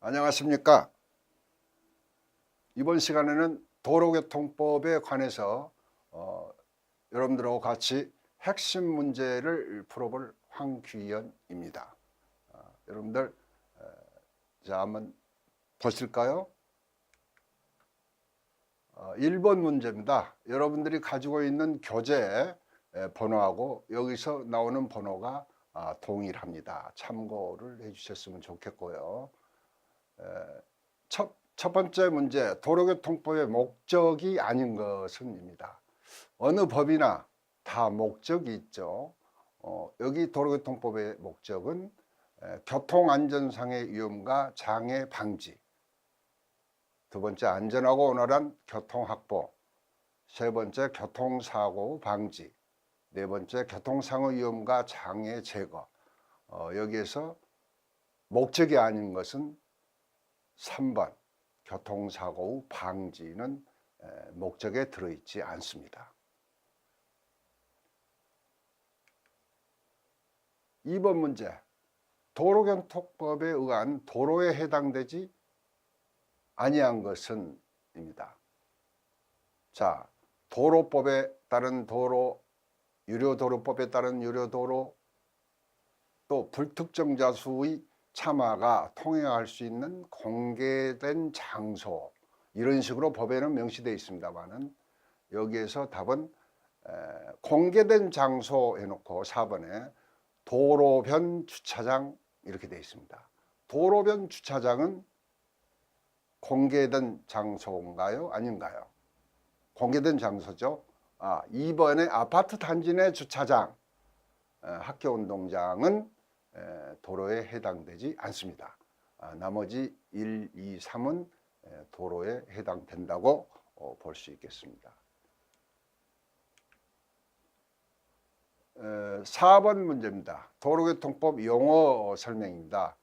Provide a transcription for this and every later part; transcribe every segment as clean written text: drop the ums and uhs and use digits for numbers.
안녕하십니까. 이번 시간에는 도로교통법에 관해서 여러분들하고 같이 핵심 문제를 풀어볼 황귀현입니다. 여러분들 자 한번 보실까요? 1번 문제입니다. 여러분들이 가지고 있는 교재 번호하고 여기서 나오는 번호가 동일합니다. 참고를 해주셨으면 좋겠고요. 첫 번째 문제, 도로교통법의 목적이 아닌 것은입니다. 어느 법이나 다 목적이 있죠. 여기 도로교통법의 목적은 교통안전상의 위험과 장애 방지, 두 번째 안전하고 원활한 교통확보, 세 번째 교통사고 방지, 네 번째 교통상의 위험과 장애 제거. 여기에서 목적이 아닌 것은 3번 교통사고 방지는 목적에 들어있지 않습니다. 2번 문제, 도로교통법에 의한 도로에 해당되지 아니한 것은 입니다. 자, 도로법에 따른 도로, 유료도로법에 따른 유료도로, 또 불특정자 수의 차마가 통행할 수 있는 공개된 장소, 이런 식으로 법에는 명시되어 있습니다만은 여기에서 답은 공개된 장소 해놓고 4번에 도로변 주차장 이렇게 되어 있습니다. 도로변 주차장은 공개된 장소인가요? 아닌가요? 공개된 장소죠. 2번에 아파트 단지 내 주차장, 학교운동장은 도로에 해당되지 않습니다. 나머지 1, 2, 3은 도로에 해당된다고 볼 수 있겠습니다. 4번 문제입니다. 도로교통법 용어 설명입니다.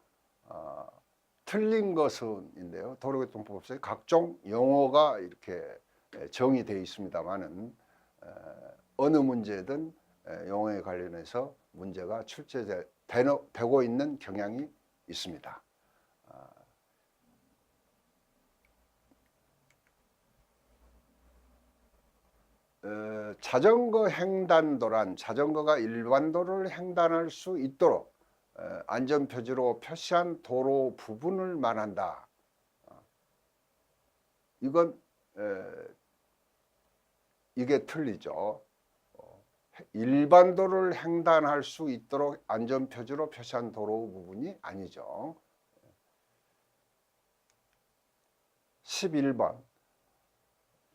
틀린 것은인데요. 도로교통법에 각종 용어가 이렇게 정의되어 있습니다만은 어느 문제든 용어에 관련해서 문제가 출제되고 있는 경향이 있습니다. 자전거 횡단도란 자전거가 일반도로를 횡단할 수 있도록 안전표지로 표시한 도로 부분을 말한다. 이건 이게 틀리죠. 일반도로를 횡단할 수 있도록 안전표지로 표시한 도로 부분이 아니죠. 11번,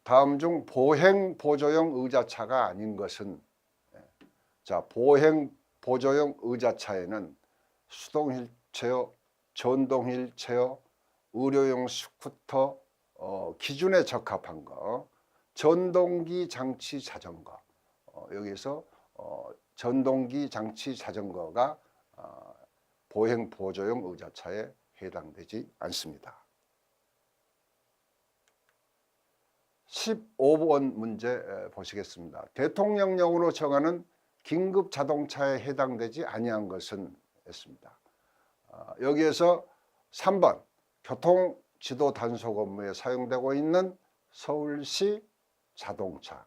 다음 중 보행 보조용 의자차가 아닌 것은, 자, 보행 보조용 의자차에는 수동 휠체어, 전동 휠체어, 의료용 스쿠터, 기준에 적합한 거, 전동기 장치 자전거, 여기서 전동기 장치 자전거가 보행 보조용 의자차에 해당되지 않습니다. 15번 문제 보시겠습니다. 대통령령으로 정하는 긴급 자동차에 해당되지 아니한 것은 했습니다. 여기에서 3번 교통지도 단속 업무에 사용되고 있는 서울시 자동차,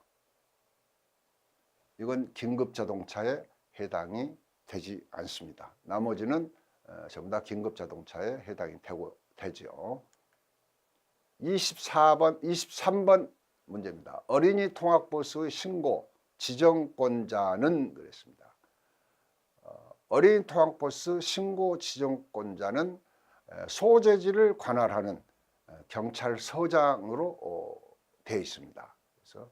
이건 긴급 자동차에 해당이 되지 않습니다. 나머지는 전부 다 긴급 자동차에 해당이 되죠. 23번 문제입니다. 어린이 통학버스의 신고 지정권자는 그랬습니다. 어린이 통학버스 신고 지정권자는 소재지를 관할하는 경찰서장으로 되어 있습니다. 그래서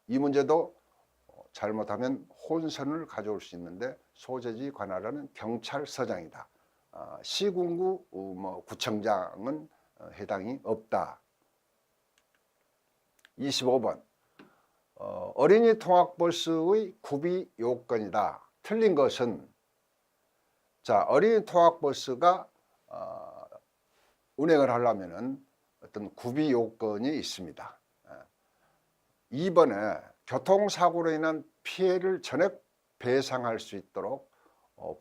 이 문제도 잘못하면 혼선을 가져올 수 있는데 소재지 관할하는 경찰서장이다. 시군구 구청장은 해당이 없다. 25번, 어린이 통학버스의 구비 요건이다. 틀린 것은, 자, 어린이 통학버스가 운행을 하려면은 어떤 구비 요건이 있습니다. 2번에 교통사고로 인한 피해를 전액 배상할 수 있도록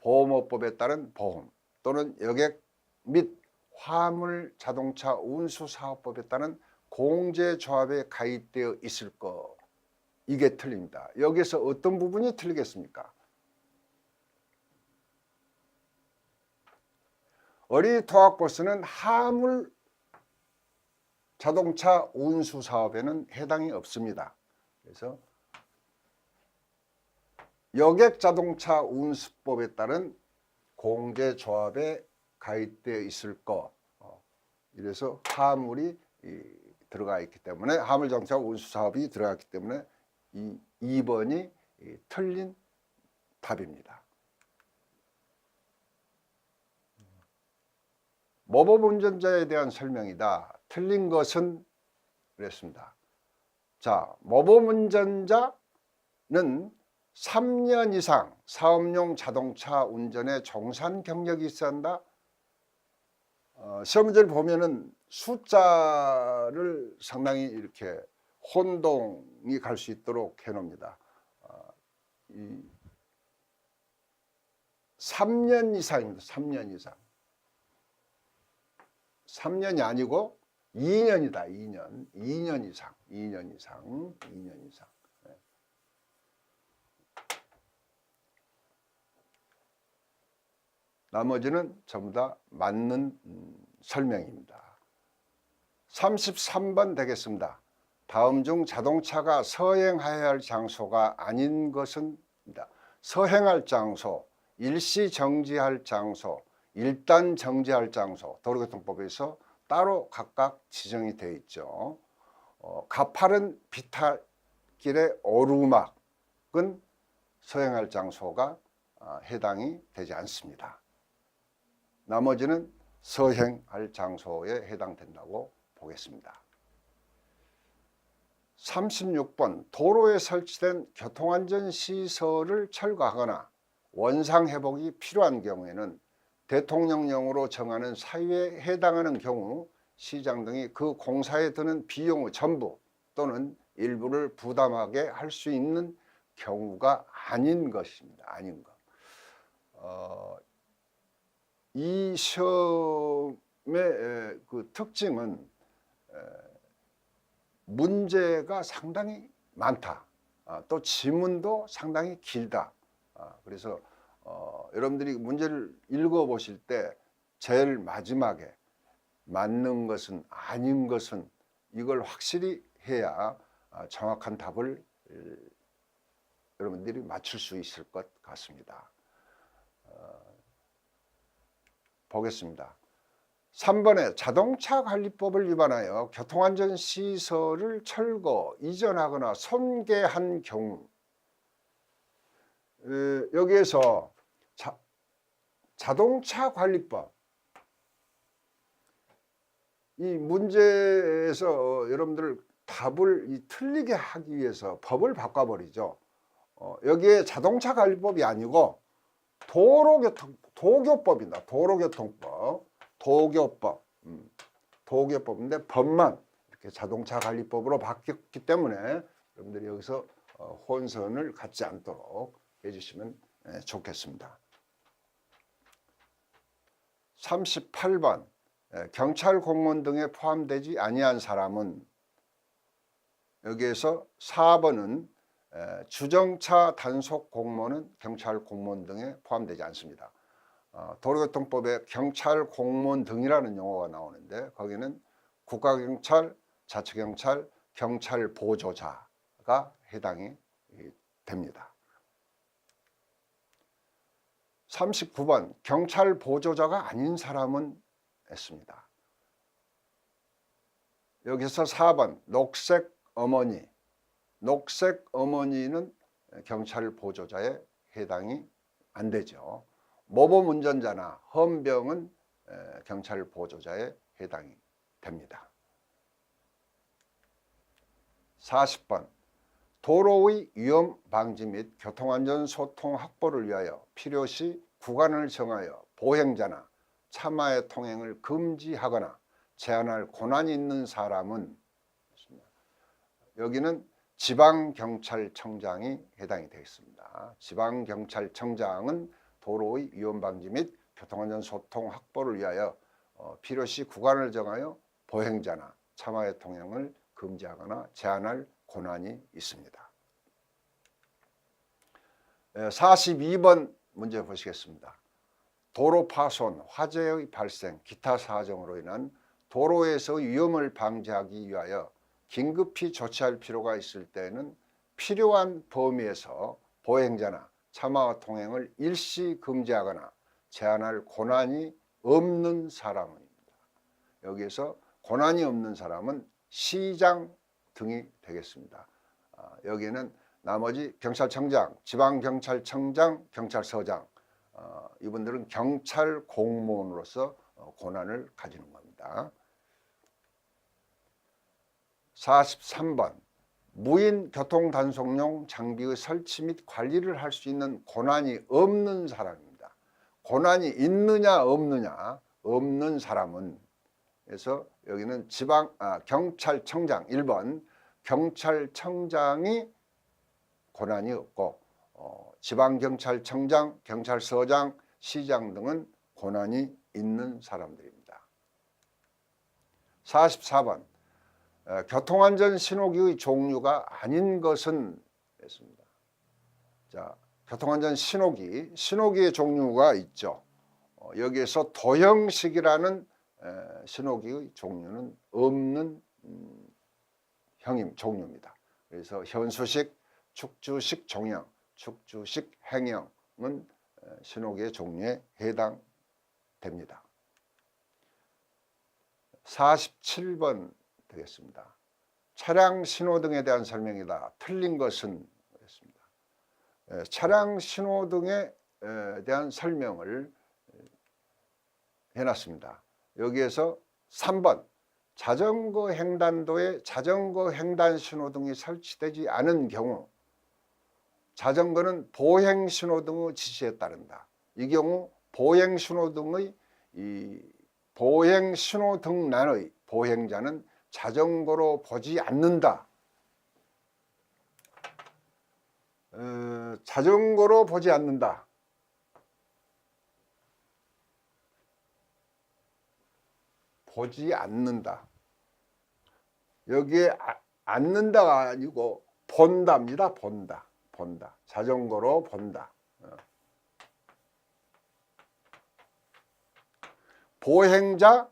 보험업법에 따른 보험 또는 여객 및 화물 자동차 운수 사업법에 따른 공제조합에 가입되어 있을 것. 이게 틀립니다. 여기서 어떤 부분이 틀리겠습니까? 어린이 통학버스는 화물 자동차 운수 사업에는 해당이 없습니다. 그래서 여객 자동차 운수법에 따른 공제조합에 가입되어 있을 것. 이래서 화물이 들어가 있기 때문에 화물 자동차 운수 사업이 들어갔기 때문에 이 2번이 틀린 답입니다. 모범 운전자에 대한 설명이다. 틀린 것은 그랬습니다. 자, 모범 운전자는 3년 이상 사업용 자동차 운전에 종사한 경력이 있어야 한다. 시험 문제를 보면은 숫자를 상당히 이렇게 혼동이 갈 수 있도록 해놓습니다. 3년 이상입니다. 3년 이상. 3년이 아니고 2년이다. 2년. 2년 이상. 2년 이상. 2년 이상. 네. 나머지는 전부 다 맞는 설명입니다. 33번 되겠습니다. 다음 중 자동차가 서행해야 할 장소가 아닌 것은 서행할 장소, 일시 정지할 장소, 일단 정지할 장소, 도로교통법에서 따로 각각 지정이 되어 있죠. 가파른 비탈길의 오르막은 서행할 장소가 해당이 되지 않습니다. 나머지는 서행할 장소에 해당된다고 보겠습니다. 36번 도로에 설치된 교통안전시설을 철거하거나 원상회복이 필요한 경우에는 대통령령으로 정하는 사유에 해당하는 경우 시장 등이 그 공사에 드는 비용의 전부 또는 일부를 부담하게 할 수 있는 경우가 아닌 것입니다. 아닌 것. 이 시험의 그 특징은 문제가 상당히 많다. 또 지문도 상당히 길다. 그래서 여러분들이 문제를 읽어보실 때 제일 마지막에 맞는 것은 아닌 것은 이걸 확실히 해야 정확한 답을 여러분들이 맞출 수 있을 것 같습니다. 보겠습니다. 3번에 자동차 관리법을 위반하여 교통안전시설을 철거, 이전하거나 손괴한 경우, 여기에서 자동차 관리법, 이 문제에서 여러분들 답을 틀리게 하기 위해서 법을 바꿔버리죠. 여기에 자동차 관리법이 아니고 도교법입니다. 도로교통법, 도교법인데 법만 이렇게 자동차 관리법으로 바뀌었기 때문에 여러분들이 여기서 혼선을 갖지 않도록 해주시면 좋겠습니다. 38번 경찰 공무원 등에 포함되지 아니한 사람은, 여기에서 4번은 주정차 단속 공무원은 경찰 공무원 등에 포함되지 않습니다. 도로교통법에 경찰 공무원 등이라는 용어가 나오는데 거기는 국가경찰, 자치경찰, 경찰 보조자가 해당이 됩니다. 39번 경찰 보조자가 아닌 사람은 했습니다. 여기서 4번 녹색 어머니, 녹색 어머니는 경찰 보조자에 해당이 안 되죠. 모범 운전자나 헌병은 경찰 보조자에 해당이 됩니다. 40번 도로의 위험 방지 및 교통안전 소통 확보를 위하여 필요시 구간을 정하여 보행자나 차마의 통행을 금지하거나 제한할 권한이 있는 사람은, 여기는 지방경찰청장이 해당이 되겠습니다. 지방경찰청장은 도로의 위험 방지 및 교통안전 소통 확보를 위하여 필요시 구간을 정하여 보행자나 차마의 통행을 금지하거나 제한할 권한이 있습니다. 42번 문제 보시겠습니다. 도로 파손, 화재의 발생, 기타 사정으로 인한 도로에서 위험을 방지하기 위하여 긴급히 조치할 필요가 있을 때에는 필요한 범위에서 보행자나 차마 통행을 일시 금지하거나 제한할 권한이 없는 사람입니다. 여기에서 권한이 없는 사람은 시장 등이 되겠습니다. 여기에는 나머지 경찰청장, 지방경찰청장, 경찰서장 이분들은 경찰 공무원으로서 권한을 가지는 겁니다. 43번 무인 교통단속용 장비의 설치 및 관리를 할 수 있는 권한이 없는 사람입니다. 권한이 있느냐 없느냐, 없는 사람은, 그래서 여기는 경찰청장 1번 경찰청장이 권한이 없고 지방경찰청장, 경찰서장, 시장 등은 권한이 있는 사람들입니다. 44번 교통안전 신호기의 종류가 아닌 것은 했습니다. 자, 교통안전 신호기의 종류가 있죠. 여기에서 도형식이라는 신호기의 종류는 없는 종류입니다. 그래서 현수식, 축주식 종형, 축주식 행형은 신호기의 종류에 해당됩니다. 47번 되겠습니다. 차량 신호등에 대한 설명이다. 틀린 것은 그랬습니다. 차량 신호등에 대한 설명을 해놨습니다. 여기에서 3번 자전거 횡단도에 자전거 횡단 신호등이 설치되지 않은 경우 자전거는 보행 신호등의 지시에 따른다. 이 경우 보행 신호등란의 보행자는 자전거로 보지 않는다. 자전거로 보지 않는다. 보지 않는다. 여기에 않는다가 아니고 본다입니다. 본다. 자전거로 본다. 보행자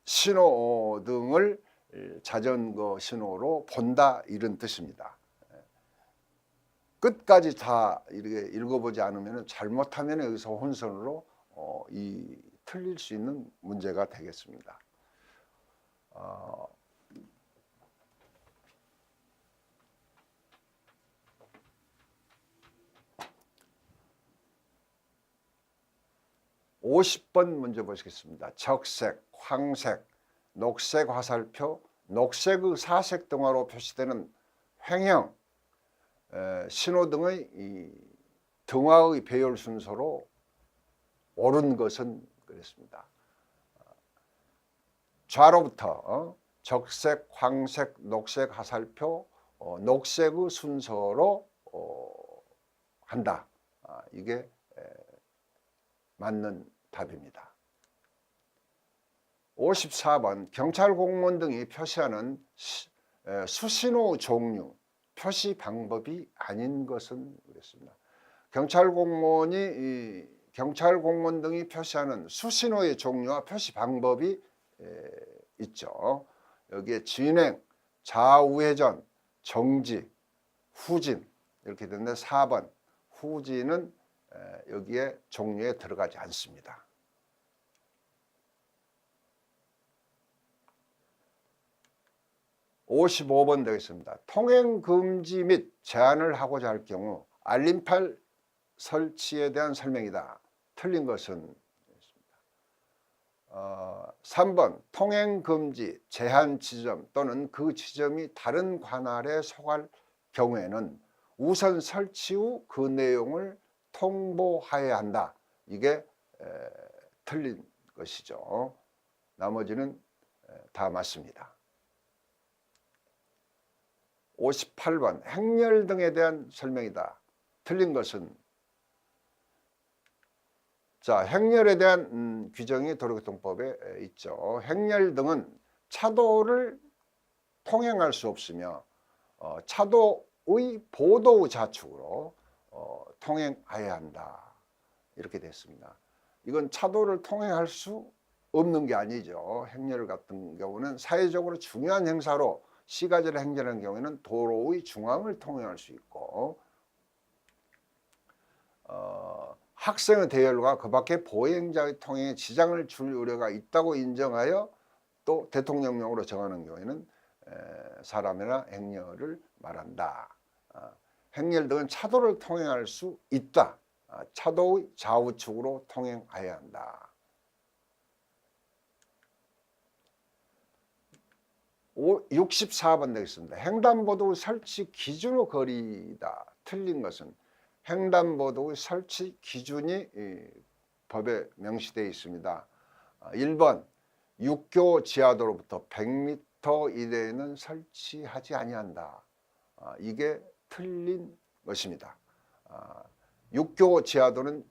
신호등을 자전거 신호로 본다, 이런 뜻입니다. 끝까지 다 이렇게 읽어보지 않으면 잘못하면 여기서 혼선으로 틀릴 수 있는 문제가 되겠습니다. 50번 문제 보시겠습니다. 적색, 황색, 녹색 화살표, 녹색의 사색 등화로 표시되는 횡형 신호등의 등화의 배열 순서로 옳은 것은 그랬습니다. 좌로부터 적색, 황색, 녹색 화살표, 녹색의 순서로 한다. 이게 맞는 답입니다. 54번 경찰 공무원 등이 표시하는 수신호 종류, 표시 방법이 아닌 것은 그랬습니다. 경찰 공무원 등이 표시하는 수신호의 종류와 표시 방법이 있죠. 여기에 진행, 좌우회전, 정지, 후진 이렇게 되는데 4번 후진은 여기에 종류에 들어가지 않습니다. 55번 되겠습니다. 통행 금지 및 제한을 하고자 할 경우 알림판 설치에 대한 설명이다. 틀린 것은 3번 통행 금지 제한 지점 또는 그 지점이 다른 관할에 속할 경우에는 우선 설치 후 그 내용을 통보하여야 한다. 이게 틀린 것이죠. 나머지는 다 맞습니다. 58번 행렬 등에 대한 설명이다. 틀린 것은 자, 행렬에 대한 규정이 도로교통법에 있죠. 행렬 등은 차도를 통행할 수 없으며 차도의 보도 좌측으로 통행해야 한다. 이렇게 됐습니다. 이건 차도를 통행할 수 없는 게 아니죠. 행렬 같은 경우는 사회적으로 중요한 행사로 시가지를 행렬하는 경우에는 도로의 중앙을 통행할 수 있고 학생의 대열과 그 밖에 보행자의 통행에 지장을 줄 우려가 있다고 인정하여 또 대통령령으로 정하는 경우에는 사람이나 행렬을 말한다. 행렬 등은 차도를 통행할 수 있다. 차도의 좌우측으로 통행해야 한다. 64번 되겠습니다. 횡단보도 설치 기준의 거리다. 틀린 것은 횡단보도의 설치 기준이 법에 명시되어 있습니다. 1번 육교 지하도로부터 100m 이내에는 설치하지 아니한다. 이게 틀린 것입니다. 육교 지하도로부터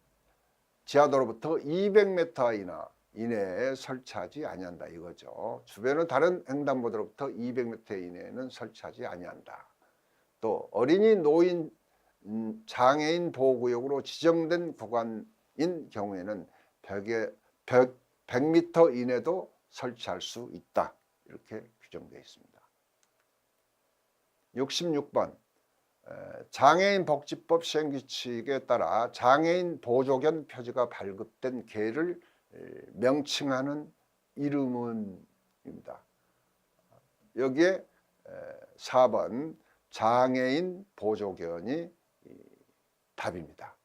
200m 이내에 설치하지 아니한다 이거죠. 주변의 다른 횡단보도로부터 200m 이내에는 설치하지 아니한다. 또 어린이, 노인, 장애인 보호구역으로 지정된 구간인 경우에는 100m 이내도 설치할 수 있다. 이렇게 규정되어 있습니다. 66번 장애인 복지법 시행규칙에 따라 장애인 보조견 표지가 발급된 개를 명칭하는 이름은입니다. 여기에 4번 장애인 보조견이 답입니다.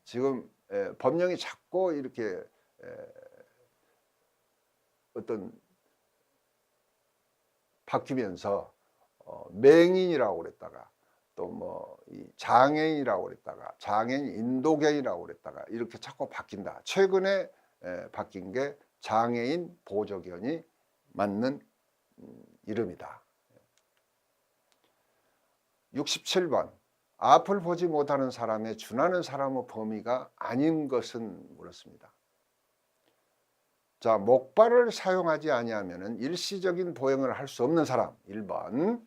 지금 법령이 자꾸 이렇게 어떤 바뀌면서 맹인이라고 그랬다가 또 뭐 장애인이라고 그랬다가 장애인 인도견이라고 그랬다가 이렇게 자꾸 바뀐다. 최근에 바뀐 게 장애인 보조견이 맞는 이름이다. 67번 앞을 보지 못하는 사람에 준하는 사람의 범위가 아닌 것은 물었습니다. 자, 목발을 사용하지 아니하면 일시적인 보행을 할 수 없는 사람 1번.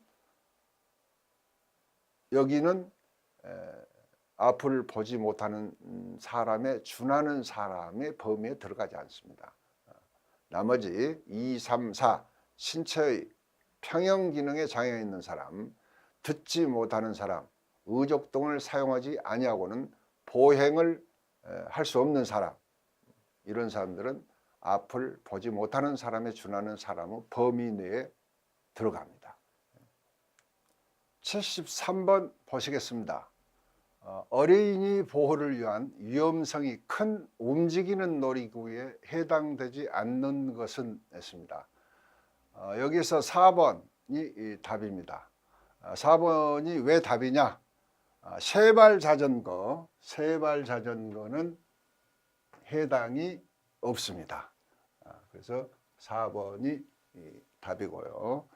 여기는 앞을 보지 못하는 사람에 준하는 사람의 범위에 들어가지 않습니다. 나머지 2, 3, 4 신체의 평형 기능에 장애가 있는 사람, 듣지 못하는 사람, 의족등을 사용하지 아니하고는 보행을 할 수 없는 사람, 이런 사람들은 앞을 보지 못하는 사람에 준하는 사람의 범위 내에 들어갑니다. 73번 보시겠습니다. 어린이 보호를 위한 위험성이 큰 움직이는 놀이기구에 해당되지 않는 것은 했습니다. 여기서 4번이 답입니다. 4번이 왜 답이냐? 세발 자전거는 해당이 없습니다. 그래서 4번이 답이고요.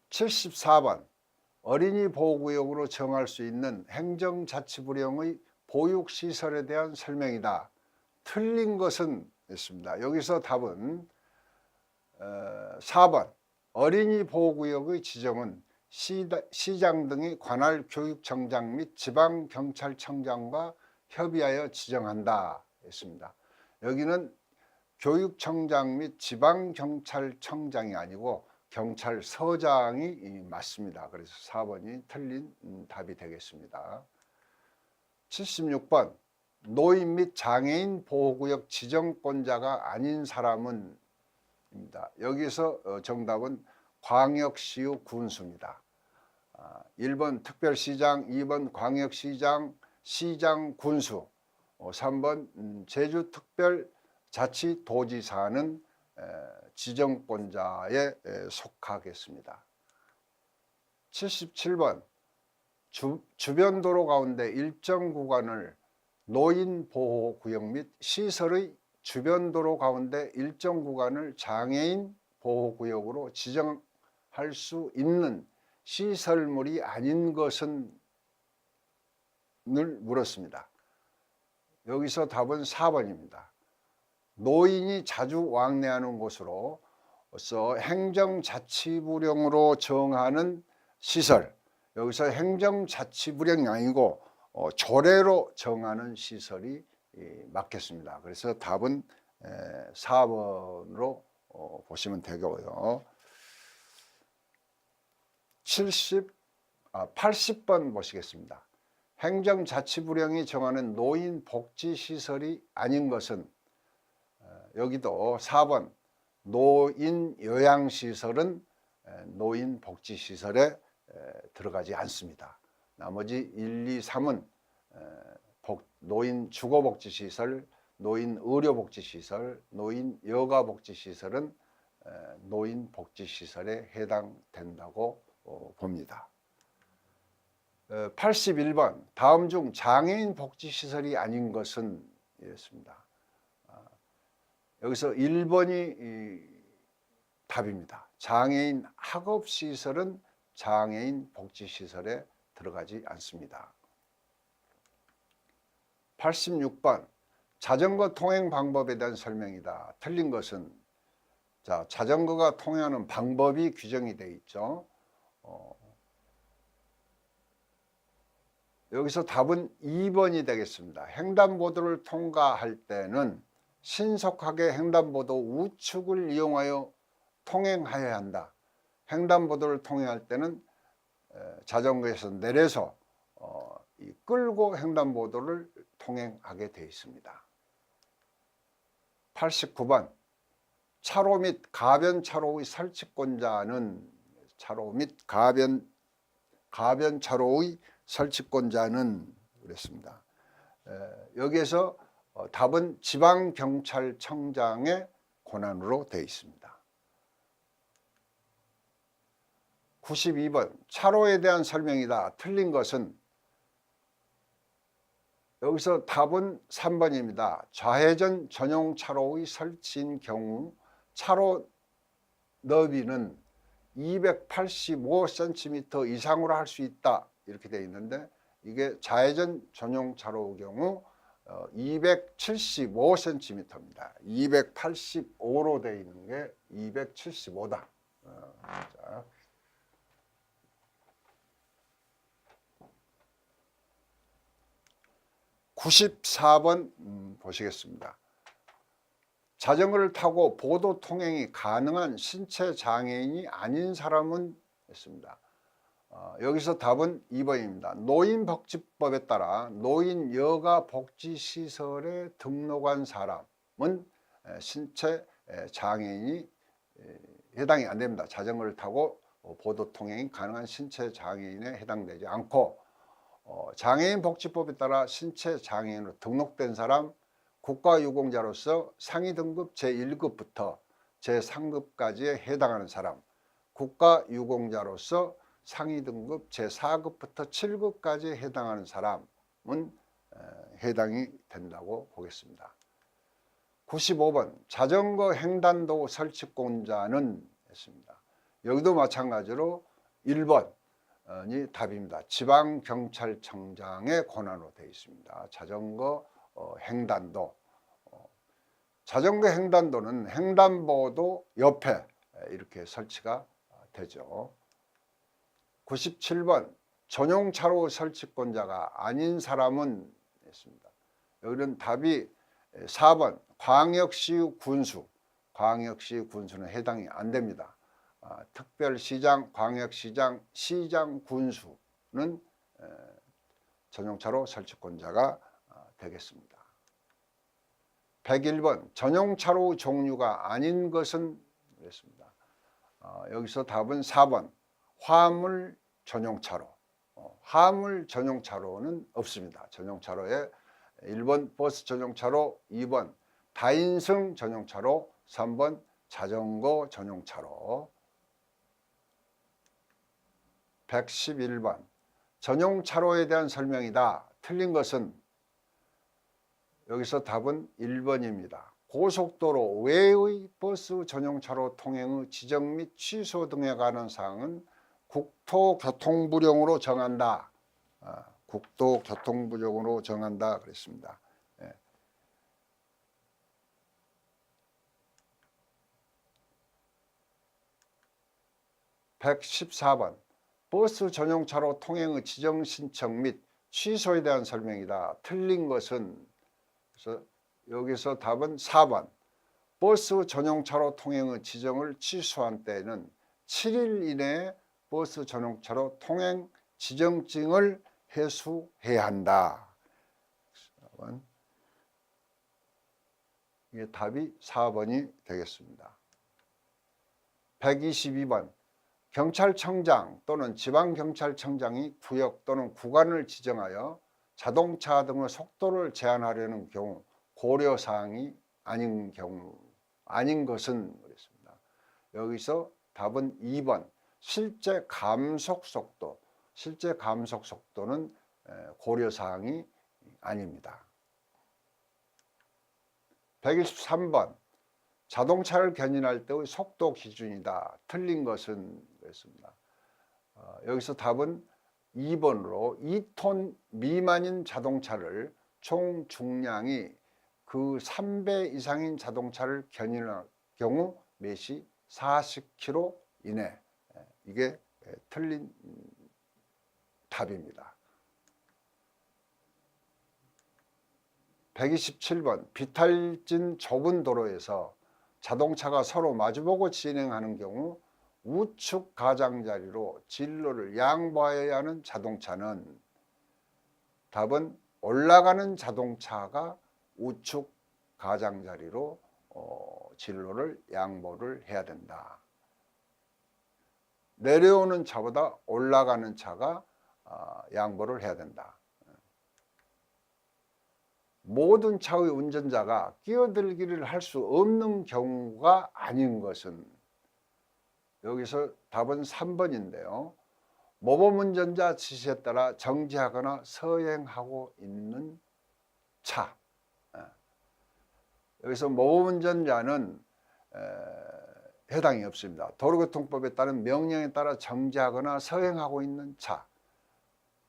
74번 어린이 보호구역으로 정할 수 있는 행정자치부령의 보육시설에 대한 설명이다. 틀린 것은 있습니다. 여기서 답은 4번 어린이 보호구역의 지정은 시장 등이 관할 교육청장 및 지방경찰청장과 협의하여 지정한다 했습니다. 여기는 교육청장 및 지방경찰청장이 아니고 경찰서장이 맞습니다. 그래서 4번이 틀린 답이 되겠습니다. 76번 노인 및 장애인 보호구역 지정권자가 아닌 사람은 입니다. 여기서 정답은 광역시의 군수입니다. 1번 특별시장, 2번 광역시장, 시장, 군수, 3번 제주특별자치도지사는 지정권자에 속하겠습니다. 77번 주변 도로 가운데 일정 구간을 노인보호구역 및 시설의 주변 도로 가운데 일정 구간을 장애인 보호구역으로 지정할 수 있는 시설물이 아닌 것은 물었습니다. 여기서 답은 4번입니다. 노인이 자주 왕래하는 곳으로서 행정자치부령으로 정하는 시설, 여기서 행정자치부령이 아니고 조례로 정하는 시설이 맞겠습니다. 그래서 답은 4번으로 보시면 되고요. 80번 보시겠습니다. 행정자치부령이 정하는 노인복지시설이 아닌 것은, 여기도 4번 노인요양시설은 노인복지시설에 들어가지 않습니다. 나머지 1, 2, 3은 노인주거복지시설, 노인의료복지시설, 노인여가복지시설은 노인복지시설에 해당된다고 봅니다. 81번 다음 중 장애인 복지시설이 아닌 것은 이랬습니다. 여기서 1번이 답입니다. 장애인 학업시설은 장애인 복지시설에 들어가지 않습니다. 86번 자전거 통행 방법에 대한 설명이다. 틀린 것은, 자, 자전거가 통행하는 방법이 규정이 되어 있죠. 여기서 답은 2번이 되겠습니다. 횡단보도를 통과할 때는 신속하게 횡단보도 우측을 이용하여 통행하여야 한다. 횡단보도를 통행할 때는 자전거에서 내려서 끌고 횡단보도를 통행하게 되어 있습니다. 89번 차로 및 가변차로의 설치권자는, 차로 및 가변차로의 설치권자는 그랬습니다. 여기에서 답은 지방경찰청장의 권한으로 되어 있습니다. 92번 차로에 대한 설명이다. 틀린 것은, 여기서 답은 3번입니다. 좌회전 전용 차로의 설치인 경우 차로 너비는 285cm 이상으로 할 수 있다. 이렇게 되어 있는데, 이게 좌회전 전용 차로의 경우 275cm입니다. 285로 되어 있는 게 275다. 자. 94번 보시겠습니다. 자전거를 타고 보도 통행이 가능한 신체 장애인이 아닌 사람은 있습니다. 여기서 답은 2번입니다. 노인복지법에 따라 노인여가복지시설에 등록한 사람은 신체 장애인이 해당이 안 됩니다. 자전거를 타고 보도 통행이 가능한 신체 장애인에 해당되지 않고, 장애인 복지법에 따라 신체 장애인으로 등록된 사람, 국가유공자로서 상위 등급 제1급부터 제3급까지에 해당하는 사람, 국가유공자로서 상위 등급 제4급부터 7급까지에 해당하는 사람은 해당이 된다고 보겠습니다. 95번 자전거 횡단도 설치권자는 했습니다. 여기도 마찬가지로 1번이 답입니다. 지방경찰청장의 권한으로 되어 있습니다. 자전거 횡단도, 자전거 횡단도는 횡단보도 옆에 이렇게 설치가 되죠. 97번 전용차로 설치권자가 아닌 사람은 있습니다. 여기는 답이 4번 광역시의 군수, 광역시 군수는 해당이 안 됩니다. 특별시장, 광역시장, 시장, 군수는 전용차로 설치권자가 되겠습니다. 101번 전용차로 종류가 아닌 것은 그랬습니다. 여기서 답은 4번 화물 전용차로, 화물 전용차로는 없습니다. 전용차로에 1번 버스 전용차로, 2번 다인승 전용차로, 3번 자전거 전용차로. 111번 전용차로에 대한 설명이다. 틀린 것은, 여기서 답은 1번입니다. 고속도로 외의 버스 전용차로 통행의 지정 및 취소 등에 관한 사항은 국토교통부령으로 정한다. 국토교통부적으로 정한다 그랬습니다. 114번 버스 전용차로 통행의 지정 신청 및 취소에 대한 설명이다. 틀린 것은, 그래서 여기서 답은 4번. 버스 전용차로 통행의 지정을 취소한 때에는 7일 이내에 버스 전용차로 통행 지정증을 회수해야 한다. 이게 답이 4번이 되겠습니다. 122번 경찰청장 또는 지방경찰청장이 구역 또는 구간을 지정하여 자동차 등의 속도를 제한하려는 경우 고려사항이 아닌 것은 그랬습니다. 여기서 답은 2번 실제 감속 속도는 고려사항이 아닙니다. 123번 자동차를 견인할 때의 속도 기준이다. 틀린 것은 그랬습니다. 여기서 답은 2번으로 2톤 미만인 자동차를 총 중량이 그 3배 이상인 자동차를 견인할 경우 매시 40km 이내. 이게 틀린 답입니다. 127번 비탈진 좁은 도로에서 자동차가 서로 마주보고 진행하는 경우 우측 가장자리로 진로를 양보해야 하는 자동차는, 답은 올라가는 자동차가 우측 가장자리로 진로를 양보를 해야 된다. 내려오는 차보다 올라가는 차가 양보를 해야 된다. 모든 차의 운전자가 끼어들기를 할 수 없는 경우가 아닌 것은, 여기서 답은 3번인데요. 모범 운전자 지시에 따라 정지하거나 서행하고 있는 차. 여기서 모범 운전자는 해당이 없습니다. 도로교통법에 따른 명령에 따라 정지하거나 서행하고 있는 차,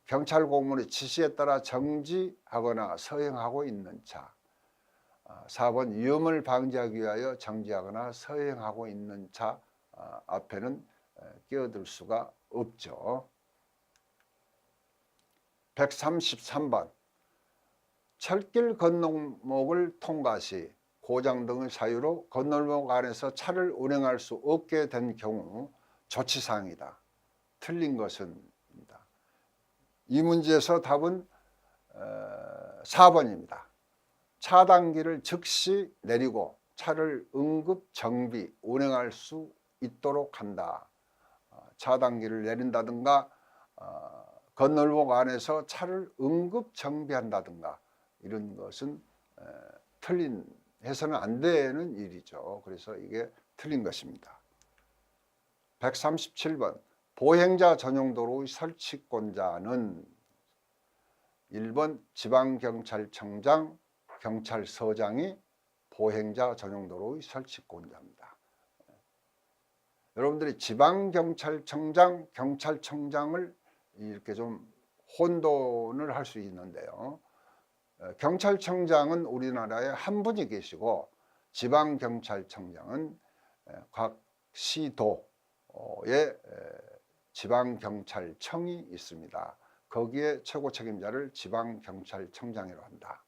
경찰 공무원의 지시에 따라 정지하거나 서행하고 있는 차. 4번 위험을 방지하기 위하여 정지하거나 서행하고 있는 차 앞에는 끼어들 수가 없죠. 133번 철길 건너목을 통과 시 고장 등의 사유로 건널목 안에서 차를 운행할 수 없게 된 경우 조치사항이다. 틀린 것은 입니다. 이 문제에서 답은 4번입니다. 차단기를 즉시 내리고 차를 응급 정비 운행할 수 있도록 한다. 차단기를 내린다든가 건널목 안에서 차를 응급 정비한다든가 이런 것은 틀린, 해서는 안 되는 일이죠. 그래서 이게 틀린 것입니다. 137번 보행자 전용 도로의 설치권자는 1번 지방경찰청장, 경찰서장이 보행자 전용 도로의 설치권자입니다. 여러분들이 지방경찰청장, 경찰청장을 이렇게 좀 혼돈을 할 수 있는데요. 경찰청장은 우리나라에 한 분이 계시고 지방경찰청장은 각 시도에 지방경찰청이 있습니다. 거기에 최고 책임자를 지방경찰청장이라고 한다.